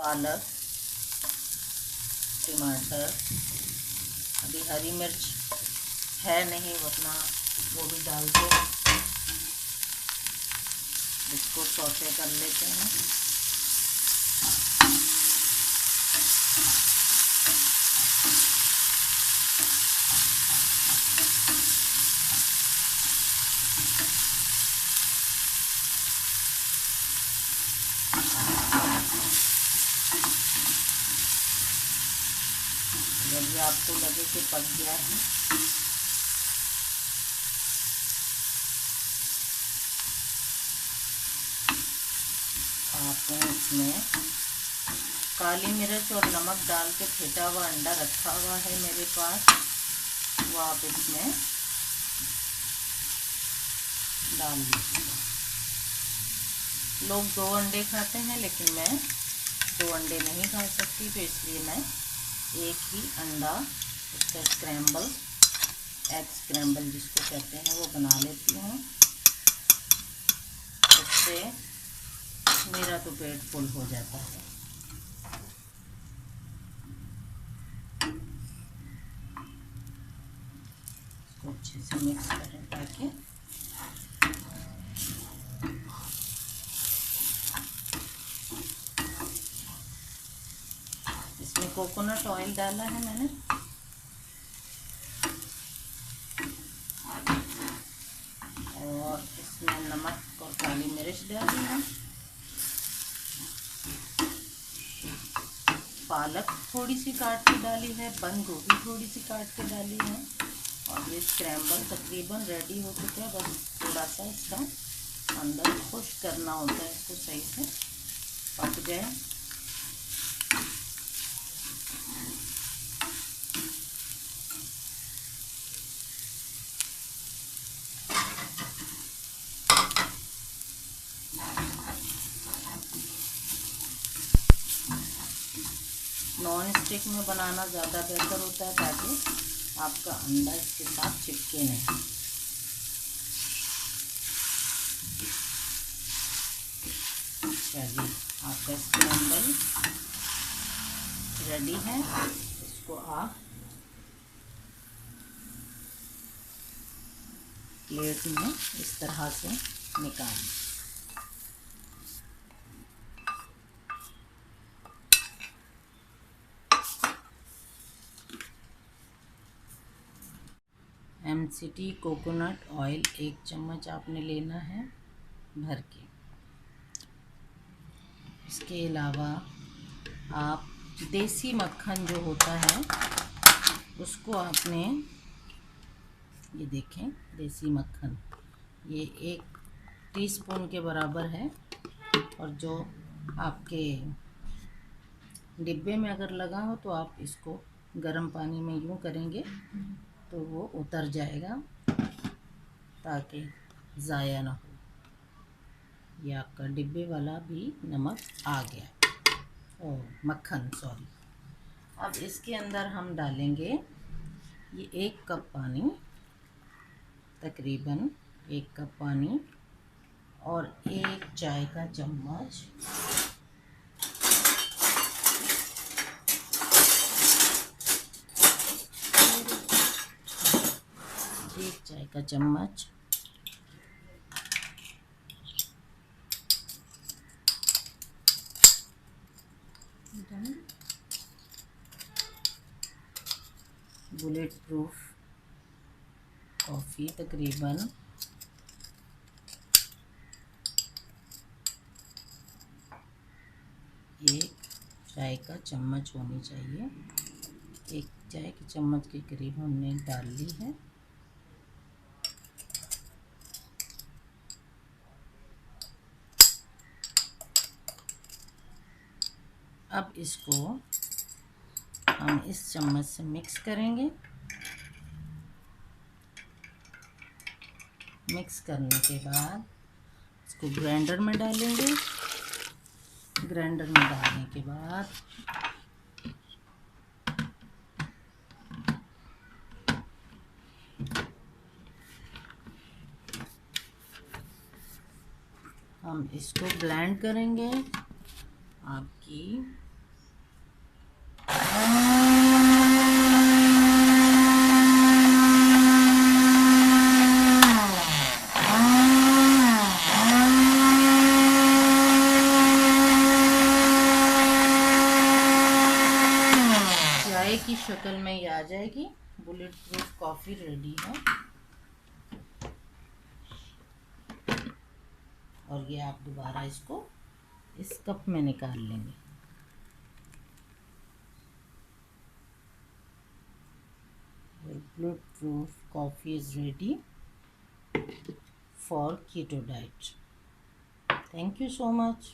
पालक, टमाटर, अभी हरी मिर्च है नहीं वरना वो भी डाल के इसको सौते कर लेते हैं। जब ये आपको लगे कि पक गया है आपने इसमें काली मिर्च और नमक डाल के फेंटा हुआ अंडा रखा हुआ है मेरे पास, वो आप इसमें डाल दीजिए। लोग 2 अंडे खाते हैं लेकिन मैं 2 अंडे नहीं खा सकती, तो इसलिए मैं एक ही अंडा इसका स्क्रैम्बल, एग स्क्रैम्बल जिसको कहते हैं, वो बना लेती हूँ। इससे मेरा तो पेट फुल हो जाता है। इसको अच्छे से मिक्स करें ताकि इसमें कोकोनट ऑयल डाला है मैंने, और इसमें नमक और काली मिर्च डाली है। पालक थोड़ी सी काट के डाली है, बंद गोभी थोड़ी सी काट के डाली है, और ये स्क्रैम्बल तकरीबन रेडी हो चुका है। बस थोड़ा सा इसका अंदर खुश्क करना होता है, इसको सही से पक जाए। नॉन स्टिक में बनाना ज़्यादा बेहतर होता है ताकि आपका अंडा इसके साथ चिपके नहीं। चलिए, आपका स्क्रैम्बल रेडी है। इसको आप प्लेट में इस तरह से निकालें। MCT कोकोनट ऑयल 1 चम्मच आपने लेना है भर के। इसके अलावा आप देसी मक्खन जो होता है उसको आपने, ये देखें देसी मक्खन, ये 1 टीस्पून के बराबर है, और जो आपके डिब्बे में अगर लगा हो तो आप इसको गर्म पानी में यूँ करेंगे तो वो उतर जाएगा ताकि ज़ाया ना हो। ये आपका डिब्बे वाला भी नमक आ गया, मक्खन सॉरी। अब इसके अंदर हम डालेंगे ये 1 कप पानी, तकरीबन 1 कप पानी, और 1 चाय का चम्मच बुलेट प्रूफ कॉफ़ी, तकरीबन 1 चाय का चम्मच होनी चाहिए। 1 चाय के चम्मच के करीब हमने डाल ली है। अब इसको हम इस चम्मच से मिक्स करेंगे। मिक्स करने के बाद इसको ग्राइंडर में डालेंगे। ग्राइंडर में डालने के बाद हम इसको ब्लेंड करेंगे। आपकी बोतल में ये आ जाएगी। बुलेट प्रूफ कॉफ़ी रेडी है। और ये आप दोबारा इसको इस कप में निकाल लेंगे। Bullet proof coffee is ready for keto diet. Thank you so much.